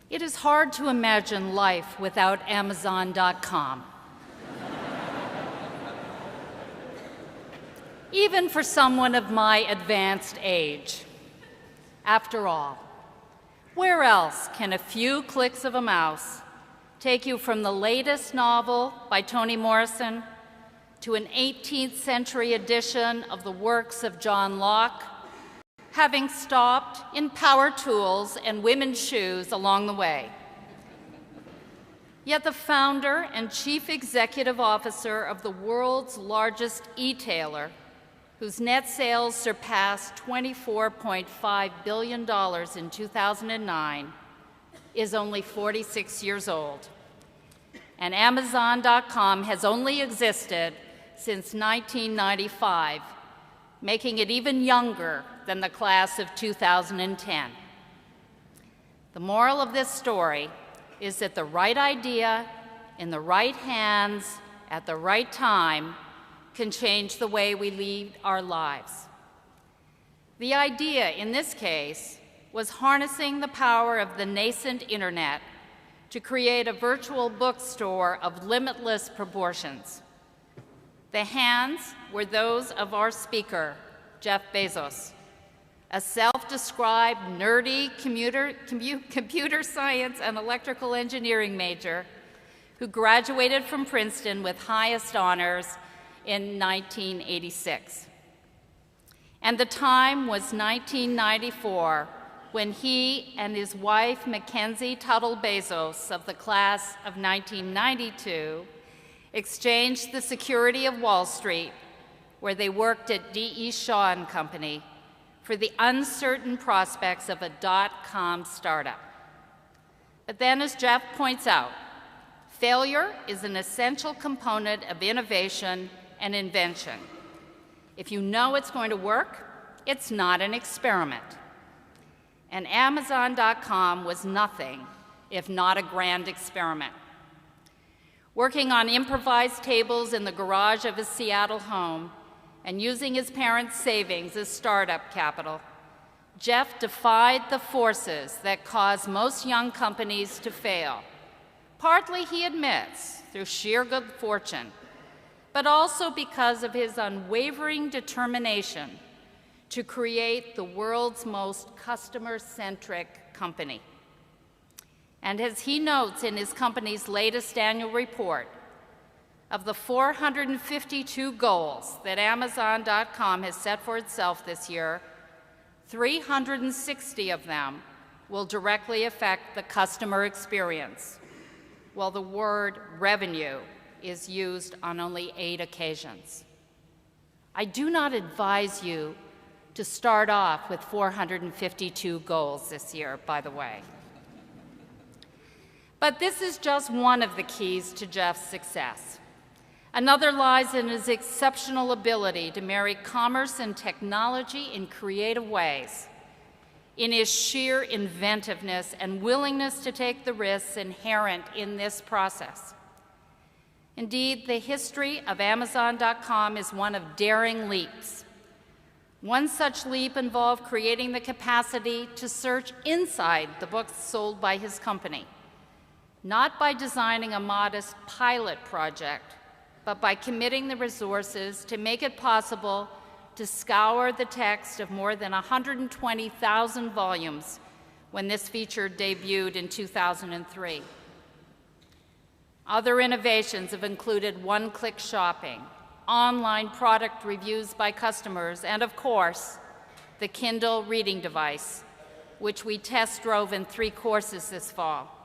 It is hard to imagine life without Amazon.com. Even for someone of my advanced age. After all, where else can a few clicks of a mouse take you from the latest novel by Toni Morrison to an 18th century edition of the works of John Locke, having stopped in power tools and women's shoes along the way? Yet the founder and chief executive officer of the world's largest e-tailer, whose net sales surpassed $24.5 billion in 2009, is only 46 years old. And Amazon.com has only existed since 1995, making it even younger than the class of 2010. The moral of this story is that the right idea in the right hands at the right time can change the way we lead our lives. The idea in this case was harnessing the power of the nascent internet to create a virtual bookstore of limitless proportions. The hands were those of our speaker, Jeff Bezos, a self-described nerdy computer science and electrical engineering major who graduated from Princeton with highest honors in 1986. And the time was 1994 when he and his wife, Mackenzie Tuttle Bezos, of the class of 1992, exchanged the security of Wall Street, where they worked at D.E. Shaw and Company, for the uncertain prospects of a dot-com startup. But then, as Jeff points out, failure is an essential component of innovation and invention. If you know it's going to work, it's not an experiment. And Amazon.com was nothing if not a grand experiment. Working on improvised tables in the garage of his Seattle home and using his parents' savings as startup capital, Jeff defied the forces that cause most young companies to fail. Partly, he admits, through sheer good fortune, but also because of his unwavering determination to create the world's most customer-centric company. And as he notes in his company's latest annual report, of the 452 goals that Amazon.com has set for itself this year, 360 of them will directly affect the customer experience, while the word revenue is used on only 8 occasions. I do not advise you to start off with 452 goals this year, by the way. But this is just one of the keys to Jeff's success. Another lies in his exceptional ability to marry commerce and technology in creative ways, in his sheer inventiveness and willingness to take the risks inherent in this process. Indeed, the history of Amazon.com is one of daring leaps. One such leap involved creating the capacity to search inside the books sold by his company, not by designing a modest pilot project, but by committing the resources to make it possible to scour the text of more than 120,000 volumes when this feature debuted in 2003. Other innovations have included one-click shopping, online product reviews by customers, and of course, the Kindle reading device, which we test drove in 3 courses this fall.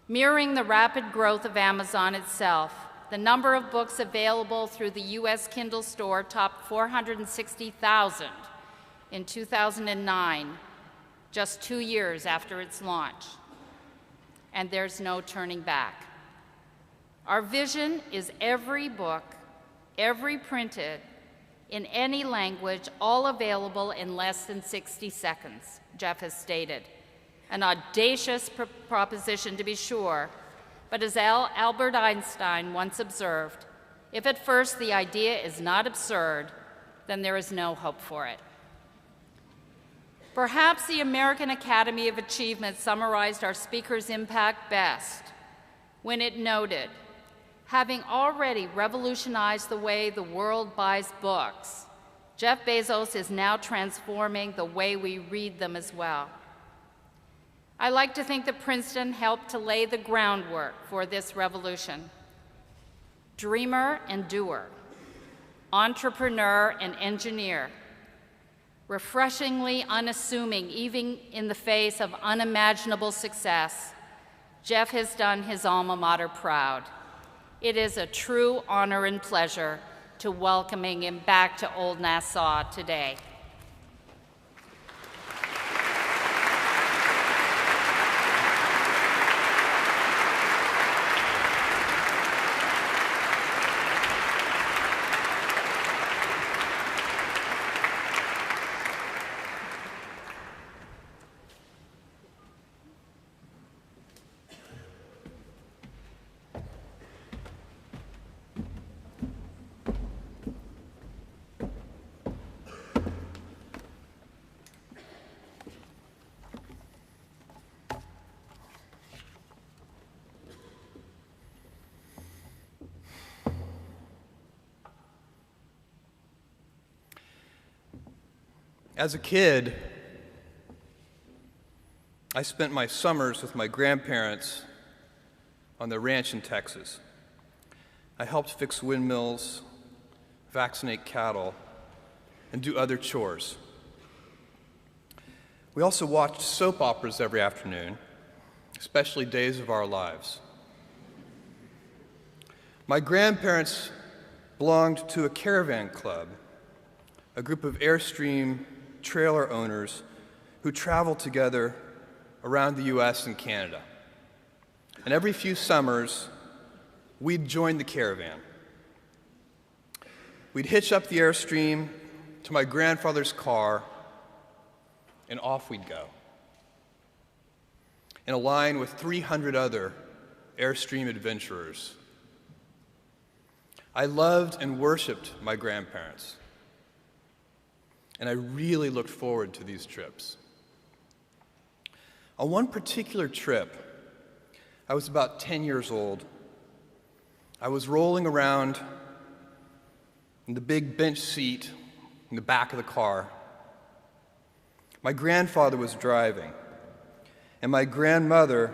Mirroring the rapid growth of Amazon itself, the number of books available through the U.S. Kindle store topped 460,000 in 2009, just 2 years after its launch. And there's no turning back. Our vision is every book, every printed, in any language, all available in less than 60 seconds, Jeff has stated. An audacious proposition, to be sure, but as Albert Einstein once observed, if at first the idea is not absurd, then there is no hope for it. Perhaps the American Academy of Achievement summarized our speaker's impact best when it noted, having already revolutionized the way the world buys books, Jeff Bezos is now transforming the way we read them as well. I like to think that Princeton helped to lay the groundwork for this revolution. Dreamer and doer, entrepreneur and engineer, refreshingly unassuming even in the face of unimaginable success, Jeff has done his alma mater proud. It is a true honor and pleasure to welcoming him back to Old Nassau today. As a kid, I spent my summers with my grandparents on their ranch in Texas. I helped fix windmills, vaccinate cattle, and do other chores. We also watched soap operas every afternoon, especially Days of Our Lives. My grandparents belonged to a caravan club, a group of Airstream trailer owners who traveled together around the US and Canada. And every few summers, we'd join the caravan. We'd hitch up the Airstream to my grandfather's car, and off we'd go, in a line with 300 other Airstream adventurers. I loved and worshiped my grandparents, and I really looked forward to these trips. On one particular trip, I was about 10 years old. I was rolling around in the big bench seat in the back of the car. My grandfather was driving, and my grandmother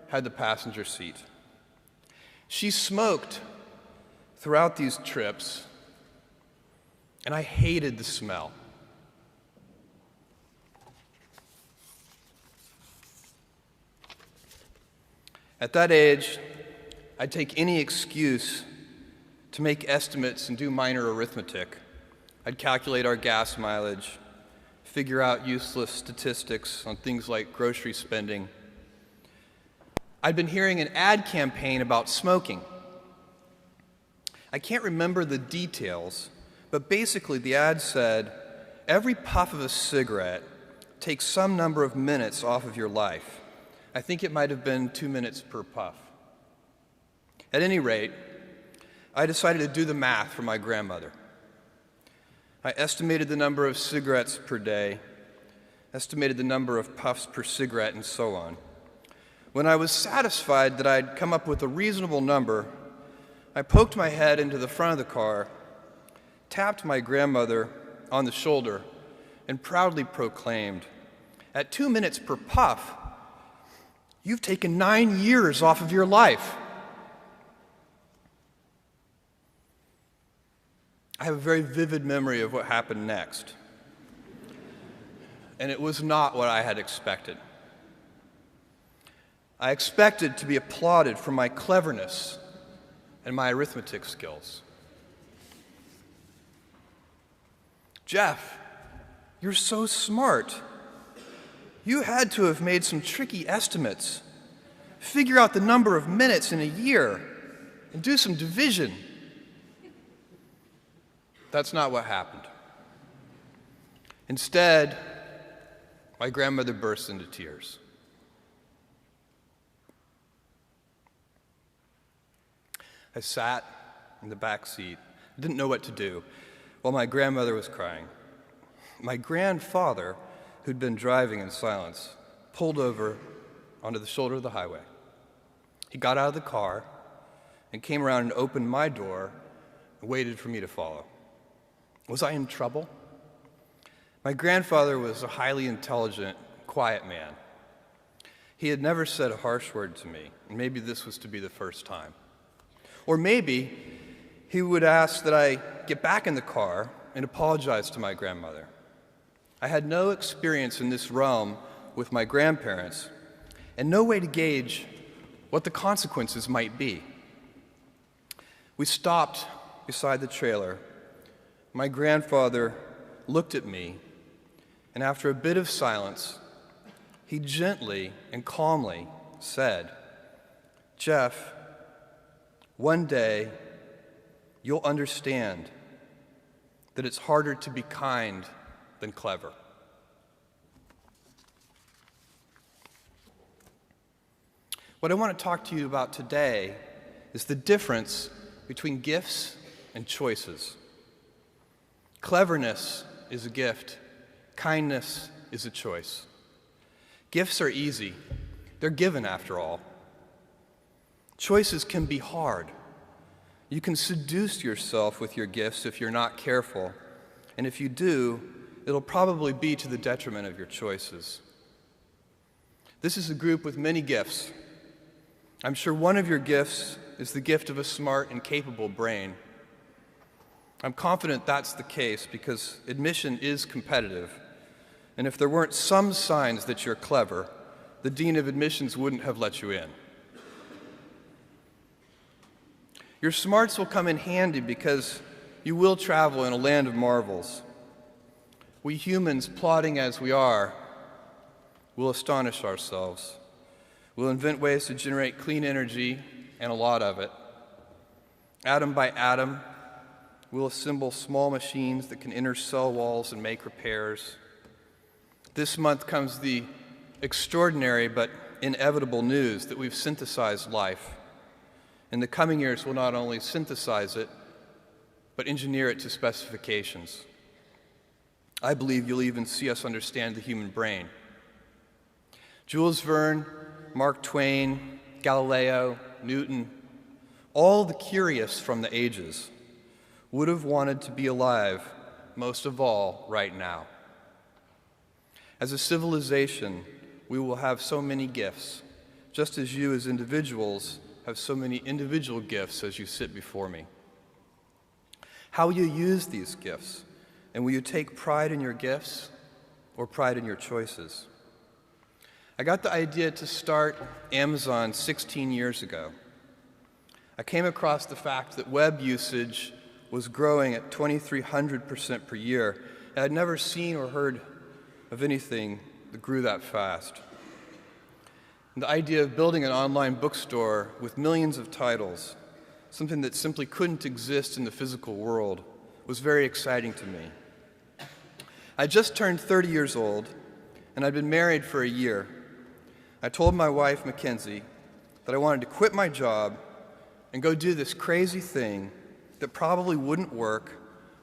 had the passenger seat. She smoked throughout these trips, and I hated the smell. At that age, I'd take any excuse to make estimates and do minor arithmetic. I'd calculate our gas mileage, figure out useless statistics on things like grocery spending. I'd been hearing an ad campaign about smoking. I can't remember the details, but basically the ad said, every puff of a cigarette takes some number of minutes off of your life. I think it might have been 2 minutes per puff. At any rate, I decided to do the math for my grandmother. I estimated the number of cigarettes per day, estimated the number of puffs per cigarette, and so on. When I was satisfied that I'd come up with a reasonable number, I poked my head into the front of the car, tapped my grandmother on the shoulder, and proudly proclaimed, "At 2 minutes per puff, you've taken 9 years off of your life." I have a very vivid memory of what happened next, and it was not what I had expected. I expected to be applauded for my cleverness and my arithmetic skills. "Jeff, you're so smart. You had to have made some tricky estimates. Figure out the number of minutes in a year and do some division." That's not what happened. Instead, my grandmother burst into tears. I sat in the back seat, didn't know what to do, while my grandmother was crying. My grandfather who'd been driving in silence, pulled over onto the shoulder of the highway. He got out of the car and came around and opened my door and waited for me to follow. Was I in trouble? My grandfather was a highly intelligent, quiet man. He had never said a harsh word to me, and maybe this was to be the first time. Or maybe he would ask that I get back in the car and apologize to my grandmother. I had no experience in this realm with my grandparents and no way to gauge what the consequences might be. We stopped beside the trailer. My grandfather looked at me, and after a bit of silence, he gently and calmly said, "Jeff, one day you'll understand that it's harder to be kind than clever." What I want to talk to you about today is the difference between gifts and choices. Cleverness is a gift. Kindness is a choice. Gifts are easy. They're given, after all. Choices can be hard. You can seduce yourself with your gifts if you're not careful, and if you do, it'll probably be to the detriment of your choices. This is a group with many gifts. I'm sure one of your gifts is the gift of a smart and capable brain. I'm confident that's the case because admission is competitive, and if there weren't some signs that you're clever, the dean of admissions wouldn't have let you in. Your smarts will come in handy because you will travel in a land of marvels. We humans, plodding as we are, will astonish ourselves. We'll invent ways to generate clean energy, and a lot of it. Atom by atom, we'll assemble small machines that can enter cell walls and make repairs. This month comes the extraordinary but inevitable news that we've synthesized life. In the coming years, we'll not only synthesize it, but engineer it to specifications. I believe you'll even see us understand the human brain. Jules Verne, Mark Twain, Galileo, Newton, all the curious from the ages would have wanted to be alive, most of all, right now. As a civilization, we will have so many gifts, just as you as individuals have so many individual gifts as you sit before me. How will you use these gifts? And will you take pride in your gifts or pride in your choices? I got the idea to start Amazon 16 years ago. I came across the fact that web usage was growing at 2,300% per year, and I'd never seen or heard of anything that grew that fast. And the idea of building an online bookstore with millions of titles, something that simply couldn't exist in the physical world, was very exciting to me. I just turned 30 years old, and I'd been married for a year. I told my wife, Mackenzie, that I wanted to quit my job and go do this crazy thing that probably wouldn't work,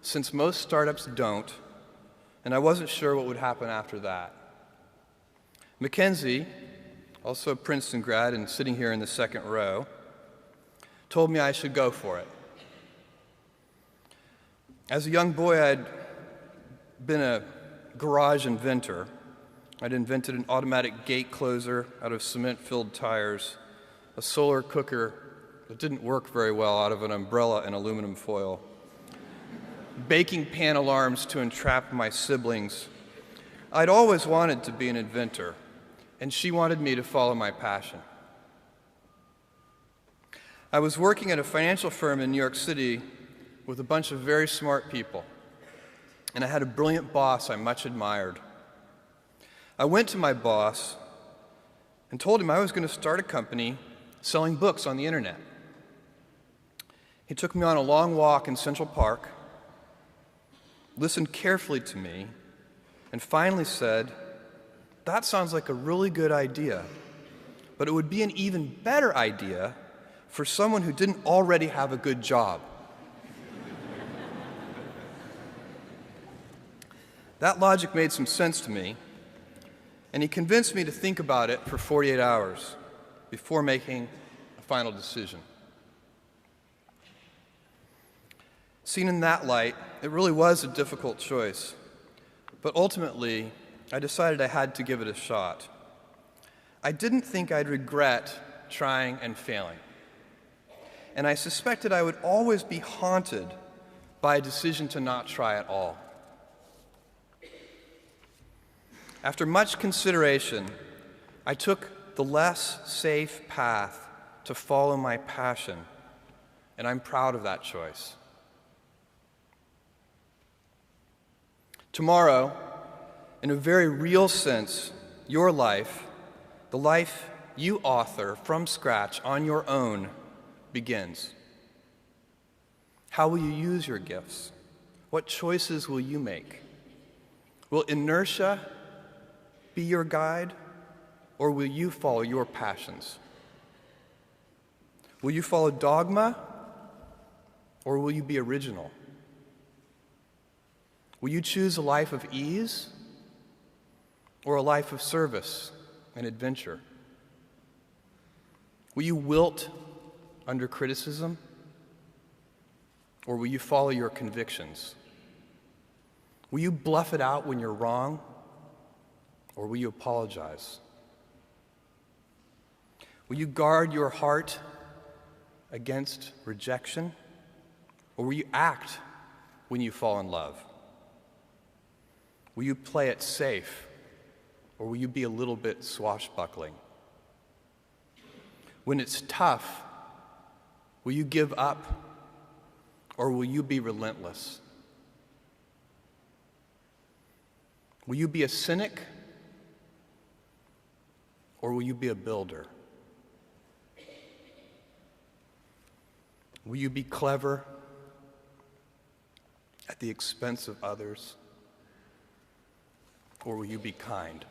since most startups don't, and I wasn't sure what would happen after that. Mackenzie, also a Princeton grad and sitting here in the second row, told me I should go for it. As a young boy, I'd been a garage inventor. I'd invented an automatic gate closer out of cement-filled tires, a solar cooker that didn't work very well out of an umbrella and aluminum foil, baking pan alarms to entrap my siblings. I'd always wanted to be an inventor, and she wanted me to follow my passion. I was working at a financial firm in New York City with a bunch of very smart people, and I had a brilliant boss I much admired. I went to my boss and told him I was going to start a company selling books on the internet. He took me on a long walk in Central Park, listened carefully to me, and finally said, "That sounds like a really good idea, but it would be an even better idea for someone who didn't already have a good job." That logic made some sense to me, and he convinced me to think about it for 48 hours before making a final decision. Seen in that light, it really was a difficult choice, but ultimately, I decided I had to give it a shot. I didn't think I'd regret trying and failing, and I suspected I would always be haunted by a decision to not try at all. After much consideration, I took the less safe path to follow my passion, and I'm proud of that choice. Tomorrow, in a very real sense, your life, the life you author from scratch on your own, begins. How will you use your gifts? What choices will you make? Will inertia be your guide, or will you follow your passions? Will you follow dogma, or will you be original? Will you choose a life of ease, or a life of service and adventure? Will you wilt under criticism, or will you follow your convictions? Will you bluff it out when you're wrong, or will you apologize? Will you guard your heart against rejection, or will you act when you fall in love? Will you play it safe, or will you be a little bit swashbuckling? When it's tough, will you give up, or will you be relentless? Will you be a cynic, or will you be a builder? Will you be clever at the expense of others, or will you be kind?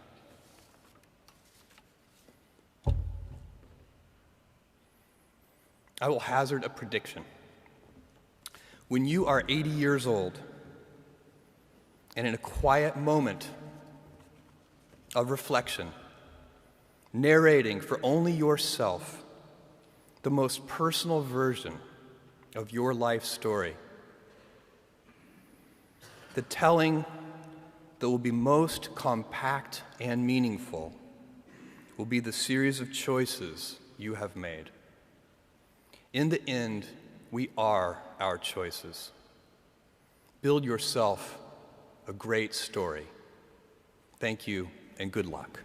I will hazard a prediction. When you are 80 years old, and in a quiet moment of reflection, narrating for only yourself the most personal version of your life story, the telling that will be most compact and meaningful will be the series of choices you have made. In the end, we are our choices. Build yourself a great story. Thank you, and good luck.